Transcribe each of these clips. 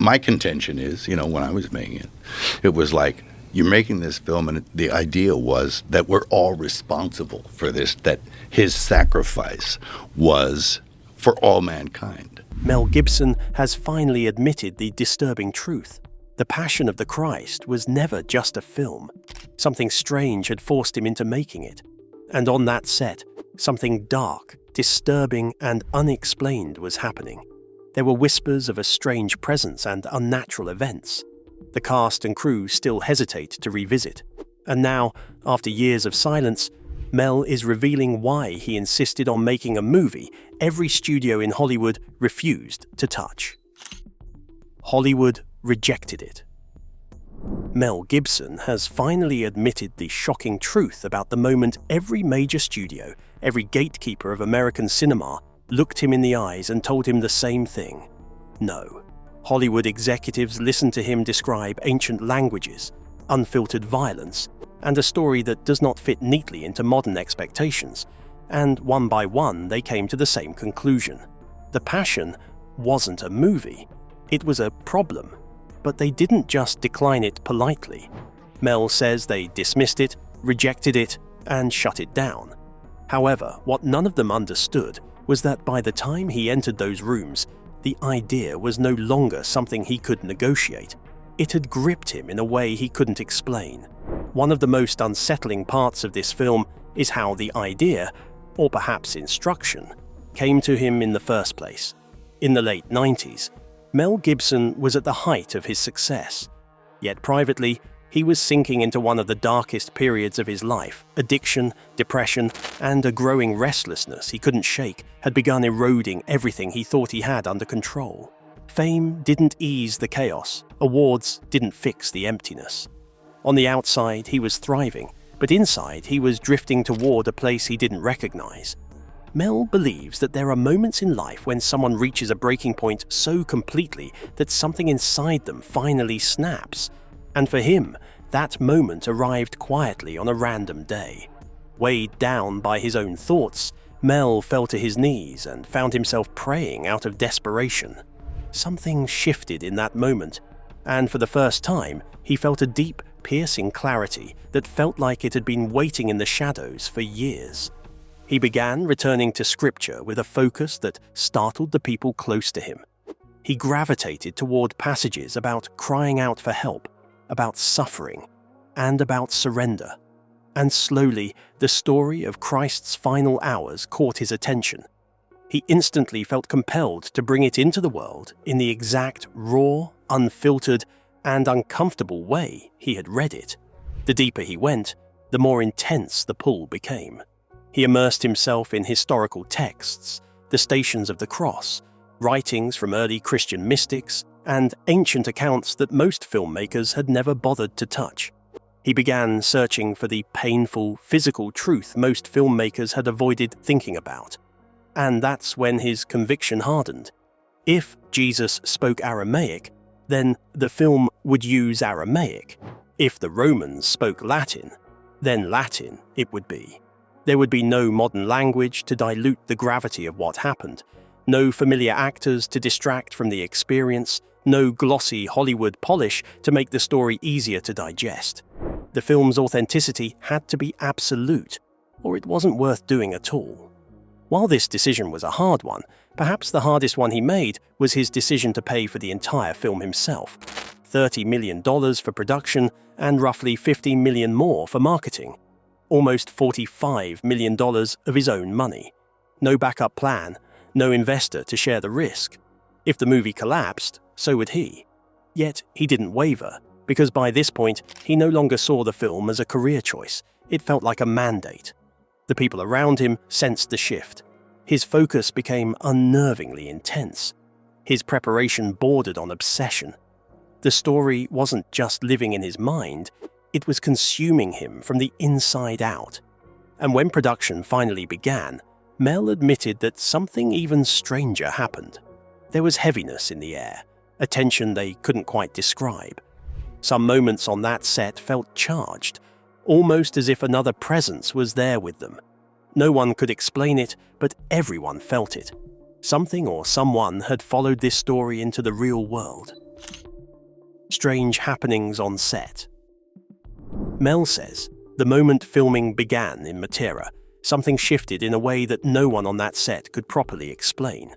my contention is, when I was making it, it was like, you're making this film, and the idea was that we're all responsible for this, that his sacrifice was for all mankind. Mel Gibson has finally admitted the disturbing truth. The Passion of the Christ was never just a film. Something strange had forced him into making it. And on that set, something dark, disturbing, and unexplained was happening. There were whispers of a strange presence and unnatural events. The cast and crew still hesitate to revisit. And now, after years of silence, Mel is revealing why he insisted on making a movie every studio in Hollywood refused to touch. Hollywood rejected it. Mel Gibson has finally admitted the shocking truth about the moment every major studio, every gatekeeper of American cinema, looked him in the eyes and told him the same thing. No. Hollywood executives listened to him describe ancient languages, unfiltered violence, and a story that does not fit neatly into modern expectations, and one by one they came to the same conclusion. The Passion wasn't a movie. It was a problem. But they didn't just decline it politely. Mel says they dismissed it, rejected it, and shut it down. However, what none of them understood was that by the time he entered those rooms, the idea was no longer something he could negotiate. It had gripped him in a way he couldn't explain. One of the most unsettling parts of this film is how the idea, or perhaps instruction, came to him in the first place. In the late 90s, Mel Gibson was at the height of his success. Yet privately, he was sinking into one of the darkest periods of his life. Addiction, depression, and a growing restlessness he couldn't shake had begun eroding everything he thought he had under control. Fame didn't ease the chaos. Awards didn't fix the emptiness. On the outside, he was thriving, but inside, he was drifting toward a place he didn't recognize. Mel believes that there are moments in life when someone reaches a breaking point so completely that something inside them finally snaps. And for him, that moment arrived quietly on a random day. Weighed down by his own thoughts, Mel fell to his knees and found himself praying out of desperation. Something shifted in that moment, and for the first time, he felt a deep, piercing clarity that felt like it had been waiting in the shadows for years. He began returning to scripture with a focus that startled the people close to him. He gravitated toward passages about crying out for help, about suffering, and about surrender. And slowly, the story of Christ's final hours caught his attention. He instantly felt compelled to bring it into the world in the exact raw, unfiltered, and uncomfortable way he had read it. The deeper he went, the more intense the pull became. He immersed himself in historical texts, the Stations of the Cross, writings from early Christian mystics, and ancient accounts that most filmmakers had never bothered to touch. He began searching for the painful, physical truth most filmmakers had avoided thinking about. And that's when his conviction hardened. If Jesus spoke Aramaic, then the film would use Aramaic. If the Romans spoke Latin, then Latin it would be. There would be no modern language to dilute the gravity of what happened, no familiar actors to distract from the experience, no glossy Hollywood polish to make the story easier to digest. The film's authenticity had to be absolute, or it wasn't worth doing at all. While this decision was a hard one, perhaps the hardest one he made was his decision to pay for the entire film himself. $30 million for production and roughly $50 million more for marketing. Almost $45 million of his own money. No backup plan, no investor to share the risk. If the movie collapsed, so would he. Yet he didn't waver, because by this point, he no longer saw the film as a career choice. It felt like a mandate. The people around him sensed the shift. His focus became unnervingly intense. His preparation bordered on obsession. The story wasn't just living in his mind, it was consuming him from the inside out. And when production finally began, Mel admitted that something even stranger happened. There was heaviness in the air, a tension they couldn't quite describe. Some moments on that set felt charged, almost as if another presence was there with them. No one could explain it, but everyone felt it. Something or someone had followed this story into the real world. Strange happenings on set. Mel says, the moment filming began in Matera, something shifted in a way that no one on that set could properly explain.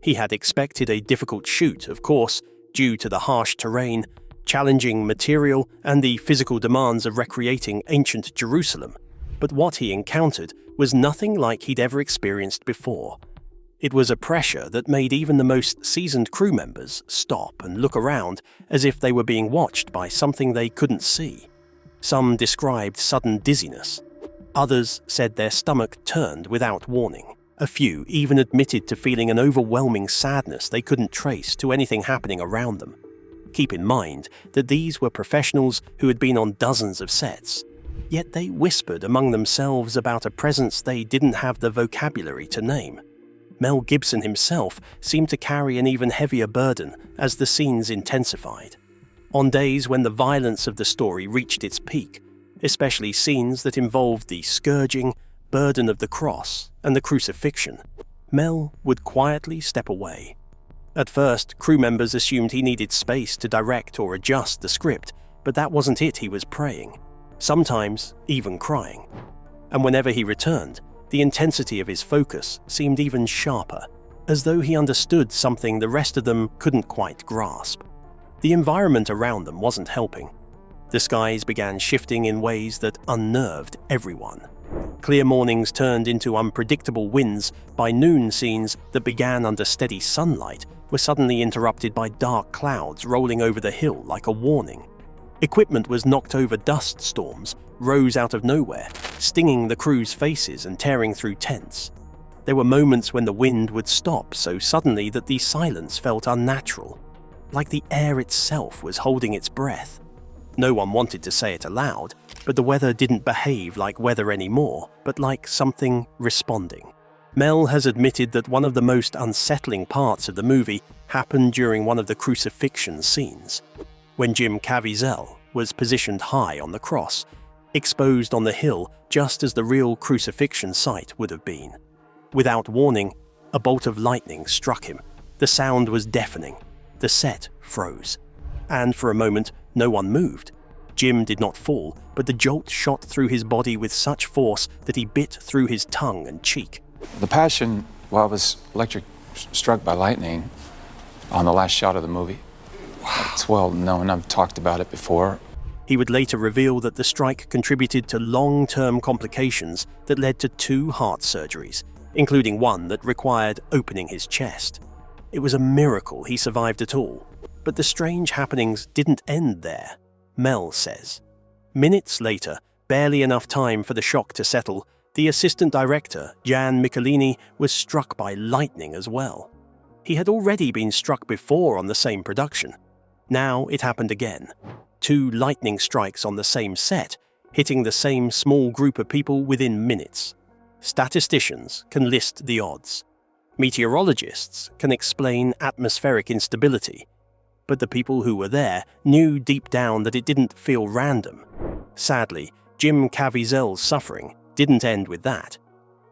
He had expected a difficult shoot, of course, due to the harsh terrain, challenging material, and the physical demands of recreating ancient Jerusalem. But what he encountered was nothing like he'd ever experienced before. It was a pressure that made even the most seasoned crew members stop and look around as if they were being watched by something they couldn't see. Some described sudden dizziness. Others said their stomach turned without warning. A few even admitted to feeling an overwhelming sadness they couldn't trace to anything happening around them. Keep in mind that these were professionals who had been on dozens of sets. Yet they whispered among themselves about a presence they didn't have the vocabulary to name. Mel Gibson himself seemed to carry an even heavier burden as the scenes intensified. On days when the violence of the story reached its peak, especially scenes that involved the scourging, burden of the cross, and the crucifixion, Mel would quietly step away. At first, crew members assumed he needed space to direct or adjust the script, but that wasn't it. He was praying, sometimes even crying. And whenever he returned, the intensity of his focus seemed even sharper, as though he understood something the rest of them couldn't quite grasp. The environment around them wasn't helping. The skies began shifting in ways that unnerved everyone. Clear mornings turned into unpredictable winds. By noon, scenes that began under steady sunlight were suddenly interrupted by dark clouds rolling over the hill like a warning. Equipment was knocked over. Dust storms rose out of nowhere, stinging the crew's faces and tearing through tents. There were moments when the wind would stop so suddenly that the silence felt unnatural, like the air itself was holding its breath. No one wanted to say it aloud, but the weather didn't behave like weather anymore, but like something responding. Mel has admitted that one of the most unsettling parts of the movie happened during one of the crucifixion scenes, when Jim Caviezel was positioned high on the cross, exposed on the hill just as the real crucifixion site would have been. Without warning, a bolt of lightning struck him. The sound was deafening. The set froze. And for a moment, no one moved. Jim did not fall, but the jolt shot through his body with such force that he bit through his tongue and cheek. The passion, well, I was struck by lightning on the last shot of the movie. Wow. It's well known. I've talked about it before. He would later reveal that the strike contributed to long-term complications that led to 2 heart surgeries, including one that required opening his chest. It was a miracle he survived at all. But the strange happenings didn't end there, Mel says. Minutes later, barely enough time for the shock to settle, the assistant director, Jan Michelini, was struck by lightning as well. He had already been struck before on the same production. Now it happened again. 2 lightning strikes on the same set, hitting the same small group of people within minutes. Statisticians can list the odds. Meteorologists can explain atmospheric instability. But the people who were there knew deep down that it didn't feel random. Sadly, Jim Caviezel's suffering didn't end with that.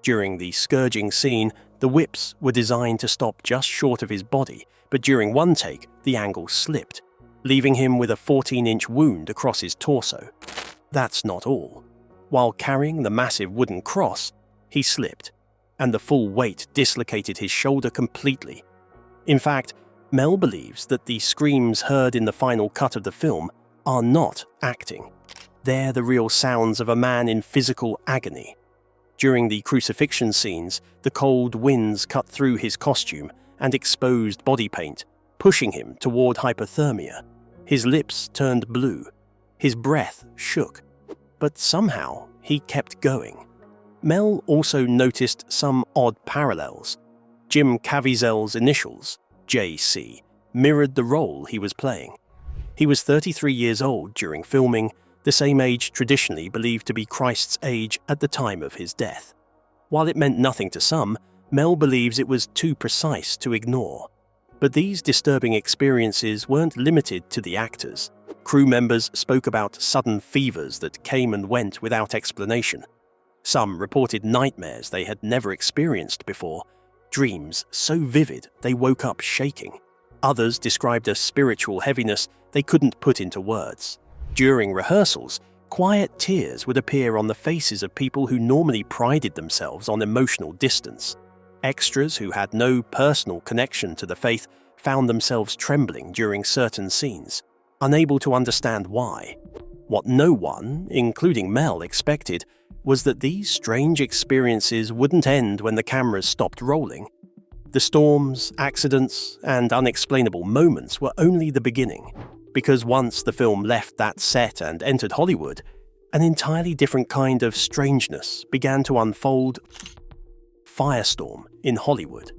During the scourging scene, the whips were designed to stop just short of his body, but during one take, the angle slipped, leaving him with a 14-inch wound across his torso. That's not all. While carrying the massive wooden cross, he slipped, and the full weight dislocated his shoulder completely. In fact, Mel believes that the screams heard in the final cut of the film are not acting. They're the real sounds of a man in physical agony. During the crucifixion scenes, the cold winds cut through his costume and exposed body paint, pushing him toward hypothermia. His lips turned blue. His breath shook. But somehow, he kept going. Mel also noticed some odd parallels. Jim Caviezel's initials, JC, mirrored the role he was playing. He was 33 years old during filming, the same age traditionally believed to be Christ's age at the time of his death. While it meant nothing to some, Mel believes it was too precise to ignore. But these disturbing experiences weren't limited to the actors. Crew members spoke about sudden fevers that came and went without explanation. Some reported nightmares they had never experienced before, dreams so vivid they woke up shaking. Others described a spiritual heaviness they they couldn't put into words. During rehearsals, quiet tears would appear on the faces of people who normally prided themselves on emotional distance. Extras who had no personal connection to the faith found themselves trembling during certain scenes, unable to understand why. What no one, including Mel, expected was that these strange experiences wouldn't end when the cameras stopped rolling. The storms, accidents, and unexplainable moments were only the beginning, because once the film left that set and entered Hollywood, an entirely different kind of strangeness began to unfold. Firestorm in Hollywood.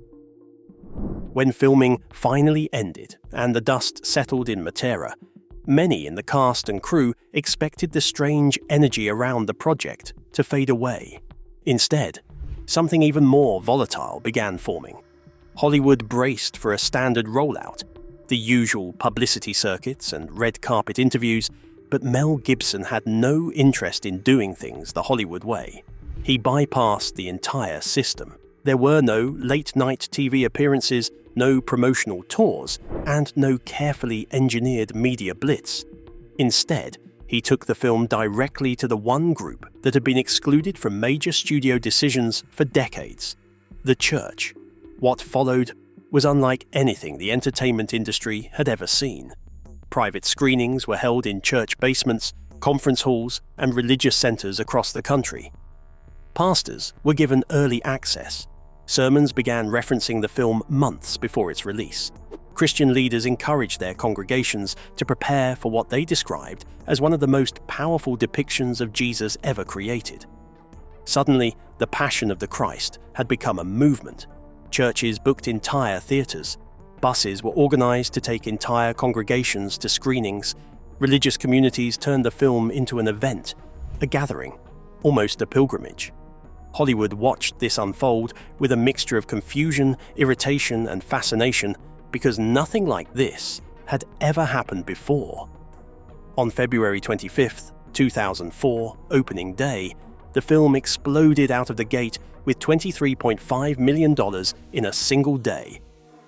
When filming finally ended and the dust settled in Matera, many in the cast and crew expected the strange energy around the project to fade away. Instead, something even more volatile began forming. Hollywood braced for a standard rollout, the usual publicity circuits and red carpet interviews, but Mel Gibson had no interest in doing things the Hollywood way. He bypassed the entire system. There were no late-night TV appearances, no promotional tours, and no carefully engineered media blitz. Instead, he took the film directly to the one group that had been excluded from major studio decisions for decades: the church. What followed was unlike anything the entertainment industry had ever seen. Private screenings were held in church basements, conference halls, and religious centers across the country. Pastors were given early access. Sermons began referencing the film months before its release. Christian leaders encouraged their congregations to prepare for what they described as one of the most powerful depictions of Jesus ever created. Suddenly, the Passion of the Christ had become a movement. Churches booked entire theaters. Buses were organized to take entire congregations to screenings. Religious communities turned the film into an event, a gathering, almost a pilgrimage. Hollywood watched this unfold with a mixture of confusion, irritation, and fascination, because nothing like this had ever happened before. On February 25, 2004, opening day, the film exploded out of the gate with $23.5 million in a single day.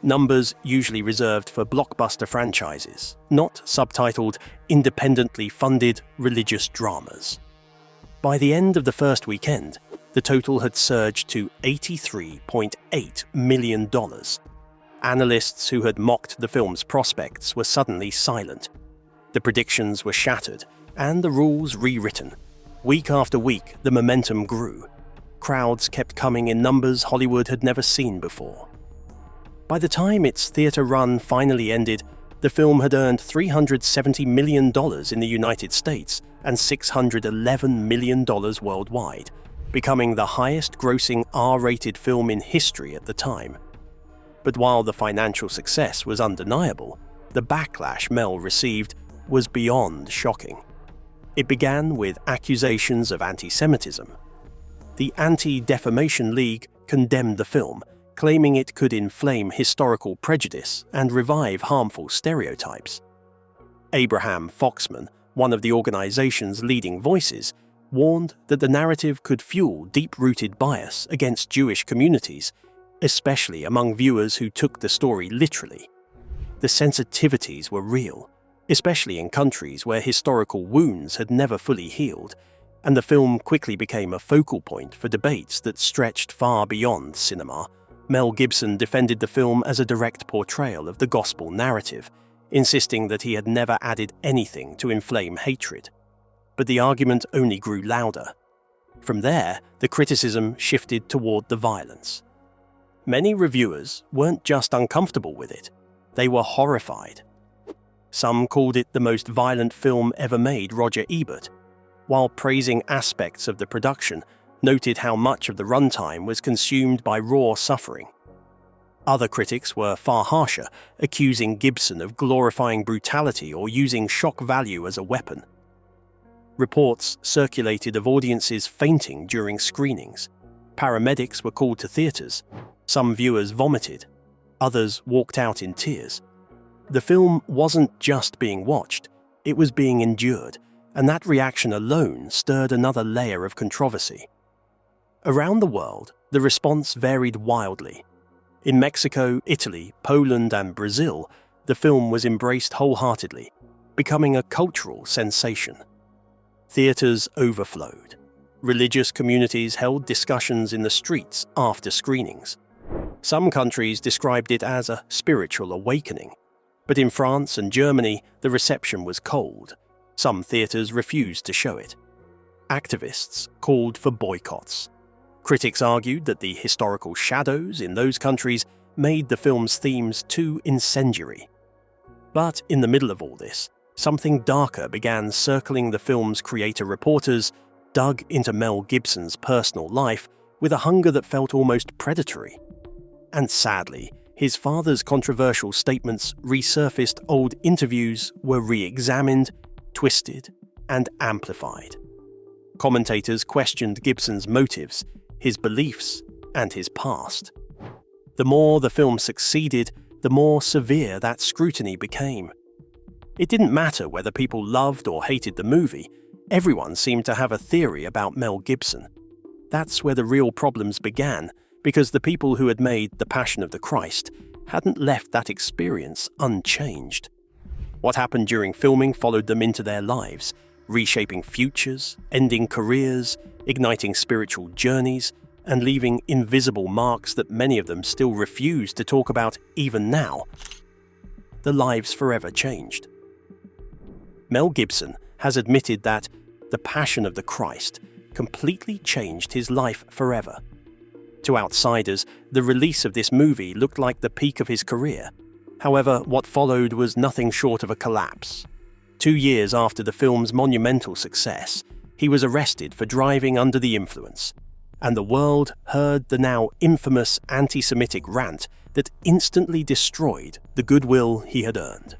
Numbers usually reserved for blockbuster franchises, not subtitled independently funded religious dramas. By the end of the first weekend, the total had surged to $83.8 million. Analysts who had mocked the film's prospects were suddenly silent. The predictions were shattered and the rules rewritten. Week after week, the momentum grew. Crowds kept coming in numbers Hollywood had never seen before. By the time its theater run finally ended, the film had earned $370 million in the United States and $611 million worldwide, becoming the highest-grossing R-rated film in history at the time. But while the financial success was undeniable, the backlash Mel received was beyond shocking. It began with accusations of anti-Semitism. The Anti-Defamation League condemned the film, claiming it could inflame historical prejudice and revive harmful stereotypes. Abraham Foxman, one of the organization's leading voices, warned that the narrative could fuel deep-rooted bias against Jewish communities, especially among viewers who took the story literally. The sensitivities were real, especially in countries where historical wounds had never fully healed, and the film quickly became a focal point for debates that stretched far beyond cinema. Mel Gibson defended the film as a direct portrayal of the gospel narrative, insisting that he had never added anything to inflame hatred. But the argument only grew louder. From there, the criticism shifted toward the violence. Many reviewers weren't just uncomfortable with it, they were horrified. Some called it the most violent film ever made, Roger Ebert, while praising aspects of the production, noted how much of the runtime was consumed by raw suffering. Other critics were far harsher, accusing Gibson of glorifying brutality or using shock value as a weapon. Reports circulated of audiences fainting during screenings. Paramedics were called to theaters. Some viewers vomited. Others walked out in tears. The film wasn't just being watched, it was being endured, and that reaction alone stirred another layer of controversy. Around the world, the response varied wildly. In Mexico, Italy, Poland, and Brazil, the film was embraced wholeheartedly. becoming a cultural sensation. Theaters overflowed. Religious communities held discussions in the streets after screenings. Some countries described it as a spiritual awakening, but in France and Germany, the reception was cold. Some theaters refused to show it. Activists called for boycotts. Critics argued that the historical shadows in those countries made the film's themes too incendiary. But in the middle of all this, something darker began circling the film's creator-reporters, dug into Mel Gibson's personal life with a hunger that felt almost predatory. And sadly, his father's controversial statements resurfaced old interviews were re-examined, twisted, and amplified. Commentators questioned Gibson's motives, his beliefs, and his past. The more the film succeeded, the more severe that scrutiny became. It didn't matter whether people loved or hated the movie, everyone seemed to have a theory about Mel Gibson. That's where the real problems began, because the people who had made The Passion of the Christ hadn't left that experience unchanged. What happened during filming followed them into their lives, reshaping futures, ending careers, igniting spiritual journeys, and leaving invisible marks that many of them still refuse to talk about even now. The lives forever changed. Mel Gibson has admitted that The Passion of the Christ completely changed his life forever. To outsiders, the release of this movie looked like the peak of his career. However, what followed was nothing short of a collapse. 2 years after the film's monumental success, he was arrested for driving under the influence, and the world heard the now infamous anti-Semitic rant that instantly destroyed the goodwill he had earned.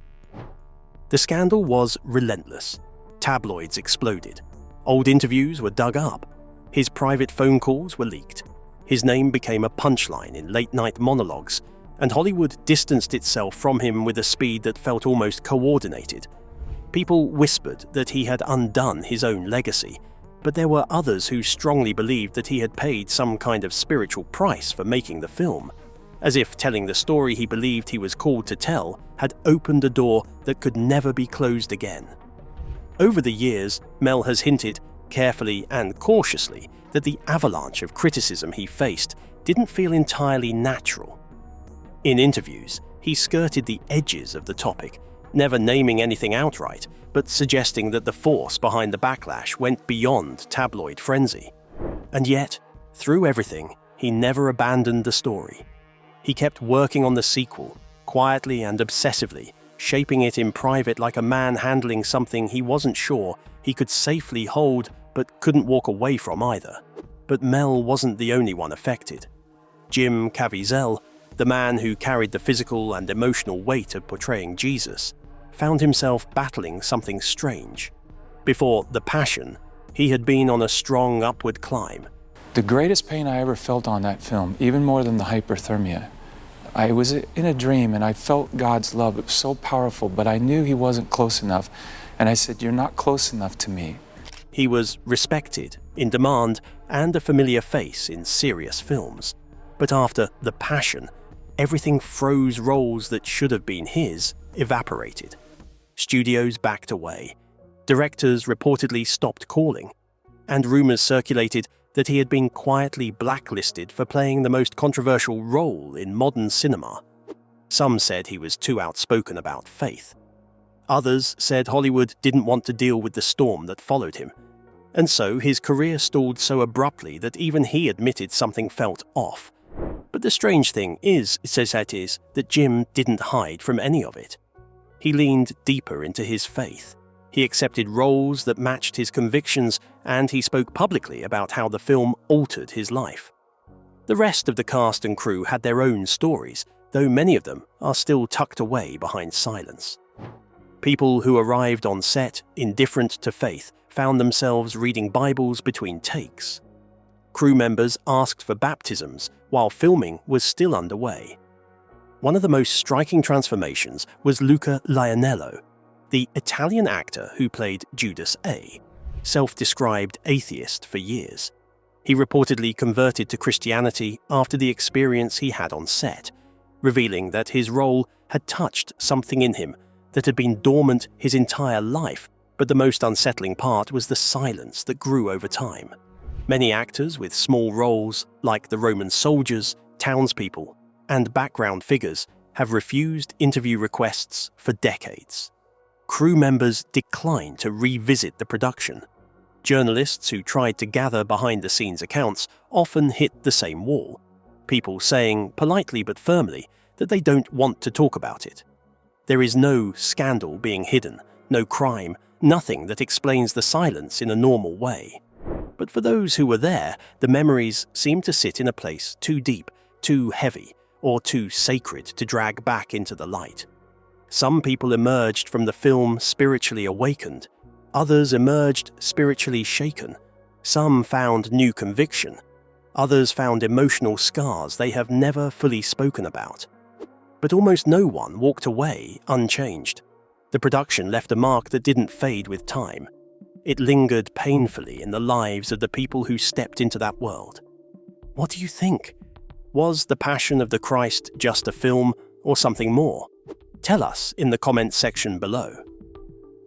The scandal was relentless. Tabloids exploded. Old interviews were dug up. His private phone calls were leaked. His name became a punchline in late-night monologues, and Hollywood distanced itself from him with a speed that felt almost coordinated. People whispered that he had undone his own legacy, but there were others who strongly believed that he had paid some kind of spiritual price for making the film, as if telling the story he believed he was called to tell had opened a door that could never be closed again. Over the years, Mel has hinted, carefully and cautiously, that the avalanche of criticism he faced didn't feel entirely natural. In interviews, he skirted the edges of the topic, never naming anything outright, but suggesting that the force behind the backlash went beyond tabloid frenzy. And yet, through everything, he never abandoned the story. He kept working on the sequel, quietly and obsessively, shaping it in private like a man handling something he wasn't sure he could safely hold but couldn't walk away from either. But Mel wasn't the only one affected. Jim Caviezel, the man who carried the physical and emotional weight of portraying Jesus, found himself battling something strange. Before The Passion, he had been on a strong upward climb. The greatest pain I ever felt on that film, even more than the hyperthermia, I was in a dream and I felt God's love. It was so powerful, but I knew he wasn't close enough. And I said, "You're not close enough to me." He was respected, in demand, and a familiar face in serious films. But after The Passion, everything froze. Roles that should have been his evaporated. Studios backed away. Directors reportedly stopped calling. And rumors circulated that he had been quietly blacklisted for playing the most controversial role in modern cinema. Some said he was too outspoken about faith. Others said Hollywood didn't want to deal with the storm that followed him. And so his career stalled so abruptly that even he admitted something felt off. But the strange thing is, that Jim didn't hide from any of it. He leaned deeper into his faith. He accepted roles that matched his convictions, and he spoke publicly about how the film altered his life. The rest of the cast and crew had their own stories, though many of them are still tucked away behind silence. People who arrived on set, indifferent to faith, found themselves reading Bibles between takes. Crew members asked for baptisms while filming was still underway. One of the most striking transformations was Luca Lionello, the Italian actor who played Judas A, self-described atheist for years. He reportedly converted to Christianity after the experience he had on set, revealing that his role had touched something in him that had been dormant his entire life, but the most unsettling part was the silence that grew over time. Many actors with small roles, like the Roman soldiers, townspeople, and background figures, have refused interview requests for decades. Crew members declined to revisit the production. Journalists who tried to gather behind-the-scenes accounts often hit the same wall, people saying, politely but firmly, that they don't want to talk about it. There is no scandal being hidden, no crime, nothing that explains the silence in a normal way. But for those who were there, the memories seem to sit in a place too deep, too heavy, or too sacred to drag back into the light. Some people emerged from the film spiritually awakened. Others emerged spiritually shaken. Some found new conviction. Others found emotional scars they have never fully spoken about. But almost no one walked away unchanged. The production left a mark that didn't fade with time. It lingered painfully in the lives of the people who stepped into that world. What do you think? Was The Passion of the Christ just a film or something more? Tell us in the comments section below.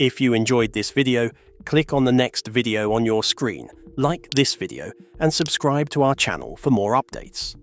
If you enjoyed this video, click on the next video on your screen, like this video, and subscribe to our channel for more updates.